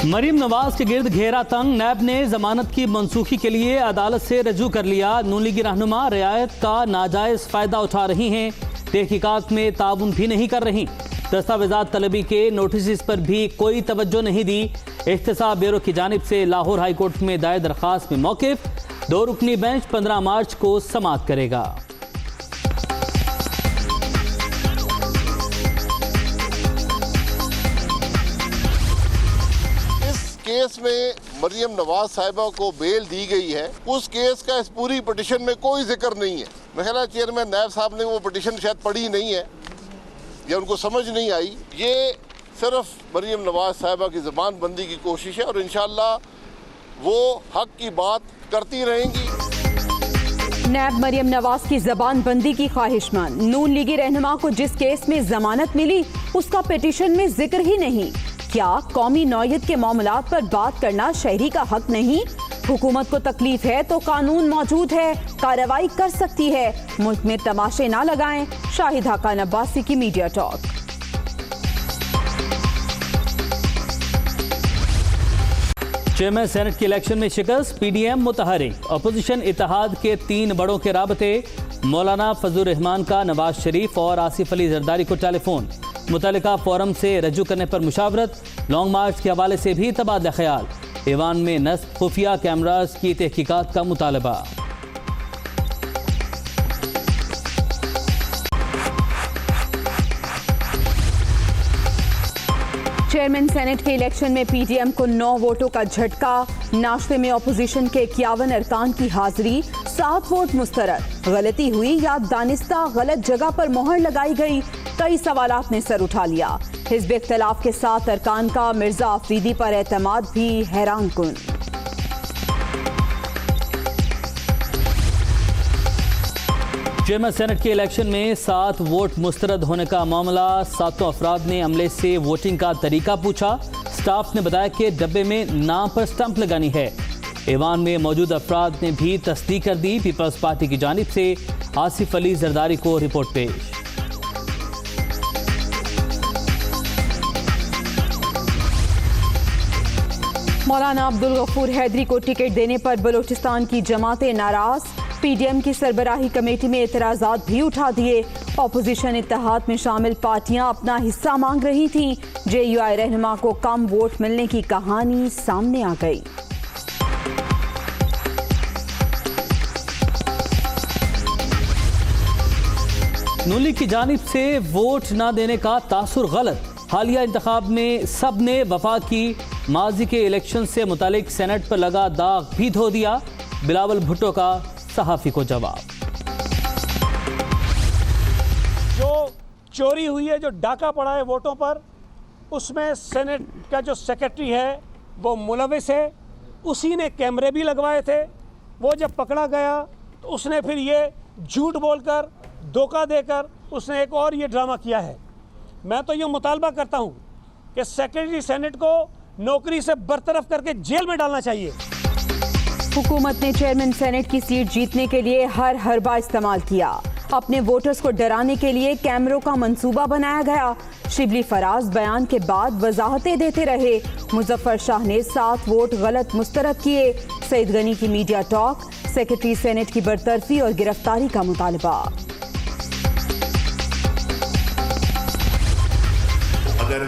मरीम नवाज के गिर्द घेरा तंग। नैब ने जमानत की मनसूखी के लिए अदालत से रजू कर लिया। नून लीगी रहनुमा रियायत का नाजायज फायदा उठा रही हैं, तहकीकात में ताउन भी नहीं कर रही। दस्तावेजात तलबी के नोटिस पर भी कोई तवज्जो नहीं दी। एहतसाब ब्यूरो की जानिब से लाहौर हाई कोर्ट में दायर दरख्वास्त में मौकिफ। 2 रुकनी बेंच 15 मार्च को समाअत करेगा। केस में मरियम नवाज साहिबा को बेल दी गई है, उस केस का इस पूरी पिटीशन में कोई जिक्र नहीं है। मेरा ख्याल चेयरमैन नायब साहब ने वो पिटीशन शायद पढ़ी नहीं है या उनको समझ नहीं आई। ये सिर्फ मरियम नवाज साहिबा की ज़बानबंदी की कोशिश है और इंशाअल्लाह वो हक की बात करती रहेंगी। नैब मरियम नवाज की जबानबंदी की ख्वाहिशमंद। नून लीगी रहनुमा को जिस केस में जमानत मिली उसका पिटीशन में जिक्र ही नहीं। क्या कौमी नौयत के मामलात पर बात करना शहरी का हक नहीं? हुकूमत को तकलीफ है तो कानून मौजूद है, कार्रवाई कर सकती है। मुल्क में तमाशे ना लगाएं। शाहिद खान अब्बासी की मीडिया टॉक। चेयरमैन सेनेट की इलेक्शन में शिकस्त, PDM मुतहरिक। अपोजिशन इत्तेहाद के 3 बड़ों के राबते। मौलाना फजलुर रहमान का नवाज शरीफ और आसिफ अली जरदारी को टेलीफोन। मुतल्लिका फोरम से रजू करने पर मुशावरत। लॉन्ग मार्च के हवाले से भी तबादला ख्याल। ईवान में नस्ब खुफिया कैमराज की तहकीकात का मुतालबा। चेयरमैन सेनेट के इलेक्शन में PDM को 9 वोटों का झटका। नाश्ते में अपोजिशन के 51 अरकान की हाजिरी। 7 वोट मुस्तरद। गलती हुई या दानिस्ता गलत जगह पर मोहर लगाई गई? कई सवालात ने सर उठा लिया। हिज़्ब इख्तिलाफ के 7 अरकान का मिर्जा अफरीदी पर एतमाद भी हैरान कुन। चेयरमैन सेनेट के इलेक्शन में 7 वोट मुस्तरद होने का मामला। 7 अफराद ने अमले से वोटिंग का तरीका पूछा। स्टाफ ने बताया कि डब्बे में नाम पर स्टंप लगानी है। ईवान में मौजूद अफराद ने भी तस्दीक कर दी। पीपल्स पार्टी की जानिब से आसिफ अली जरदारी को रिपोर्ट पेश। मौलाना अब्दुल गफूर हैदरी को टिकट देने पर बलोचिस्तान की जमातें नाराज। PDM की सरबराही कमेटी में एतराज़ात भी उठा दिए। अपोजिशन इत्तेहाद में शामिल पार्टियां अपना हिस्सा मांग रही थीं। JUI रहनुमा को कम वोट मिलने की कहानी सामने आ गई। नून लीग की जानिब से वोट न देने का तासुर गलत। हालिया इंतखाब में सब ने वफाक की माजी के इलेक्शन से मुतालिक सेनेट पर लगा दाग भी धो दिया। बिलावल भुट्टो का सहाफ़ी को जवाब। जो चोरी हुई है, जो डाका पड़ा है वोटों पर, उसमें सेनेट का जो सेक्रेटरी है वो मुलविस है। उसी ने कैमरे भी लगवाए थे। वो जब पकड़ा गया तो उसने फिर ये झूठ बोलकर, धोखा देकर उसने एक और ये ड्रामा किया है। मैं तो ये मुतालबा करता हूँ कि सेक्रेटरी सेनेट को नौकरी से बरतरफ करके जेल में डालना चाहिए। हुकूमत ने चेयरमैन सेनेट की सीट जीतने के लिए हर हरबा इस्तेमाल किया। अपने वोटर्स को डराने के लिए कैमरों का मंसूबा बनाया गया। शिबली फराज बयान के बाद वजाहतें देते रहे। मुजफ्फर शाह ने 7 वोट गलत मुस्तरद किए। सईद गनी की मीडिया टॉक। सेक्रेटरी सेनेट की बरतरफी और गिरफ्तारी का मुतालबा। अगर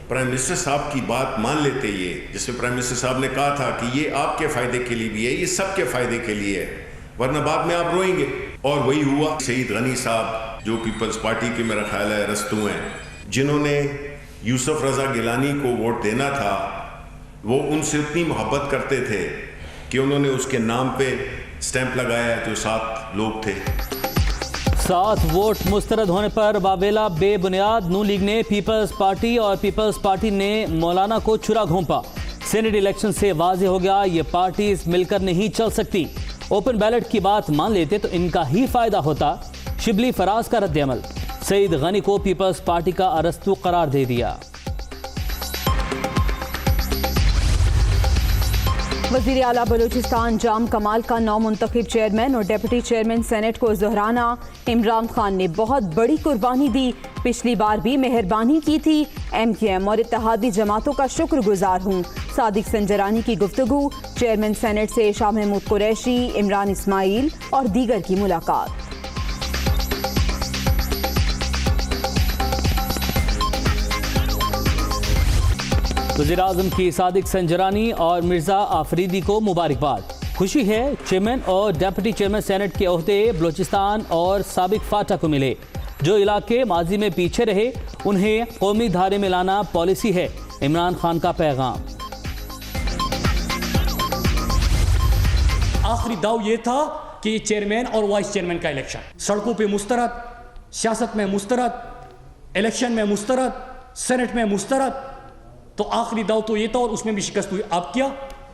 प्राइम मिनिस्टर साहब की बात मान लेते, ये जिसमें प्राइम मिनिस्टर साहब ने कहा था कि ये आपके फ़ायदे के लिए भी है, ये सबके फ़ायदे के लिए है, वरना बाद में आप रोएंगे। और वही हुआ। सईद गनी साहब जो पीपल्स पार्टी के मेरा ख्याल है रस्तू हैं, जिन्होंने यूसुफ रज़ा गिलानी को वोट देना था, वो उनसे उतनी मोहब्बत करते थे कि उन्होंने उसके नाम पे स्टैंप लगाया जो 7 लोग थे। 7 वोट मुस्तरद होने पर वावेला बेबुनियाद। नून लीग ने पीपल्स पार्टी और पीपल्स पार्टी ने मौलाना को छुरा घोंपा। सेनेट इलेक्शन से वाज़ेह हो गया ये पार्टीज मिलकर नहीं चल सकती। ओपन बैलेट की बात मान लेते तो इनका ही फायदा होता। शिबली फराज का रद्द-ए-अमल। सईद गनी को पीपल्स पार्टी का अरस्तु करार दे दिया। वज़ीर आला बलूचिस्तान जाम कमाल का नौमुंतखब चेयरमैन और डिप्टी चेयरमैन सेनेट को ज़हराना। इमरान खान ने बहुत बड़ी कुर्बानी दी, पिछली बार भी मेहरबानी की थी। MQM और इत्तेहादी जमातों का शुक्रगुजार हूँ। सादिक संजरानी की गुफ्तगू। चेयरमैन सेनेट से शाह महमूद कुरैशी, इमरान इस्माइल और दीगर की मुलाकात। वज़ीर-ए-आज़म की सादिक संजरानी और मिर्ज़ा आफरीदी को मुबारकबाद। खुशी है चेयरमैन और डिप्टी चेयरमैन सेनेट के ओहदे बलूचिस्तान और साबिक फाटा को मिले। जो इलाके माजी में पीछे रहे उन्हें कौमी धारे में लाना पॉलिसी है। इमरान खान का पैगाम। आखिरी दाव ये था कि चेयरमैन और वाइस चेयरमैन का इलेक्शन, सड़कों पे मुस्तरद, सियासत में मुस्तरद, इलेक्शन में मुस्तरद, सेनेट में मुस्तरद। तो आखिरी दाव तो ये था और उसमें भी शिकस्त हुई। अब क्या?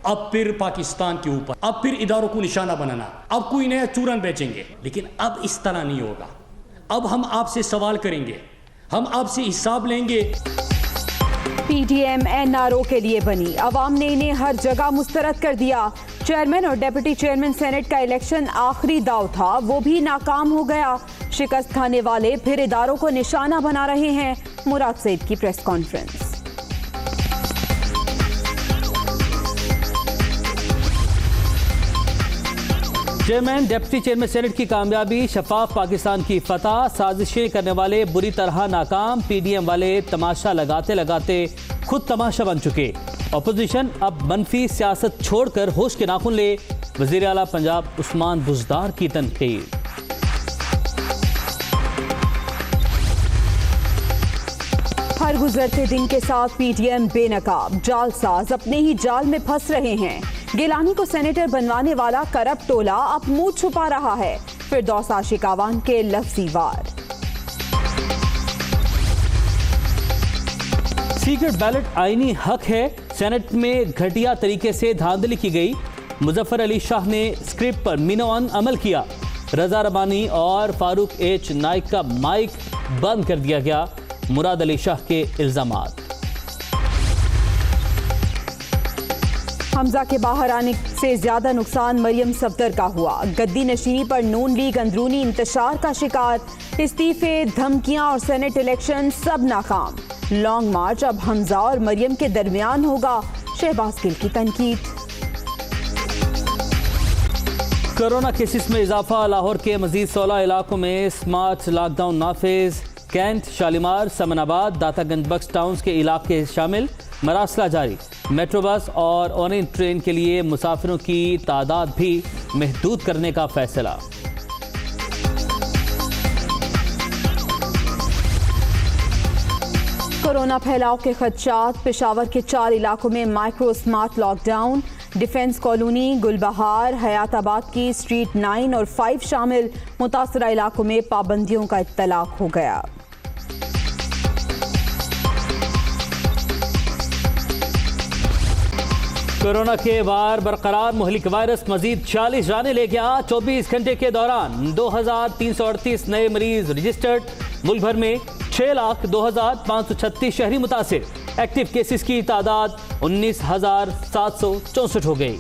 अब फिर पाकिस्तान के ऊपर, अब फिर इदारों को निशाना बनाना, अब कोई नया चूरन बेचेंगे। लेकिन अब इस तरह नहीं होगा। अब हम आपसे सवाल करेंगे, हम आपसे हिसाब लेंगे। PDM NRO के लिए बनी, अवाम ने इन्हें हर जगह मुस्तरद कर दिया। चेयरमैन और डिप्टी चेयरमैन सेनेट का इलेक्शन आखिरी दाव था, वो भी नाकाम हो गया। शिकस्त खाने वाले फिर इदारों को निशाना बना रहे हैं। मुराद सईद की press conference. Chairman deputy chairman senate की कामयाबी, शफाफ पाकिस्तान की फतह। साजिशें करने वाले बुरी तरह नाकाम। PDM वाले तमाशा लगाते लगाते खुद तमाशा बन चुके। अपोजिशन अब मनफी सियासत छोड़कर होश के नाखून ले। वज़ीर आला पंजाब उस्मान बुज़दार की तनकीद। हर गुजरते दिन के साथ PDM बेनकाब, जालसाज अपने ही जाल में फंस रहे हैं। गिलानी को सेनेटर बनवाने वाला करप्ट टोला अब मुंह छुपा रहा है। फिरदौस आशिकावान के लफ्ज़ी वार। सीक्रेट बैलेट आईनी हक है। सेनेट में घटिया तरीके से धांधली की गई। मुजफ्फर अली शाह ने स्क्रिप्ट पर मिनोअन अमल किया। रजा रबानी और फारूक H नाइक का माइक बंद कर दिया गया। मुराद अली शाह के इल्जामात। हमजा के बाहर आने से ज्यादा नुकसान मरियम सफदर का हुआ। गद्दी नशीनी पर नून लीग अंदरूनी इंतशार का शिकार। इस्तीफे, धमकियां और सेनेट इलेक्शन सब नाकाम। लॉन्ग मार्च अब हमजा और मरियम के दरमियान होगा। शहबाज गिल की तनकीद। कोरोना केसेस में इजाफा। लाहौर के मजीद 16 इलाकों में स्मार्ट लॉकडाउन नाफिज। कैंट, शालीमार, समनाबाद, दातागंज बक्स टाउन्स के इलाके शामिल। मरासला जारी। मेट्रो बस और ऑरेंज ट्रेन के लिए मुसाफिरों की तादाद भी महदूद करने का फैसला। कोरोना फैलाव के खदशात। पेशावर के 4 इलाकों में micro smart lockdown. Defence colony, Gulbahar, Hayatabad की स्ट्रीट 9 और 5 शामिल। मुतासरा इलाकों में पाबंदियों का इत्तलाक हो गया। कोरोना के वार बरकरार। मुहलिक वायरस मजीद 40 जाने ले गया। 24 घंटे के दौरान 2338 नए मरीज रजिस्टर्ड। मुल्क भर में 6,02,536 शहरी मुतासिर। एक्टिव केसेस की तादाद 19,764 हो गई।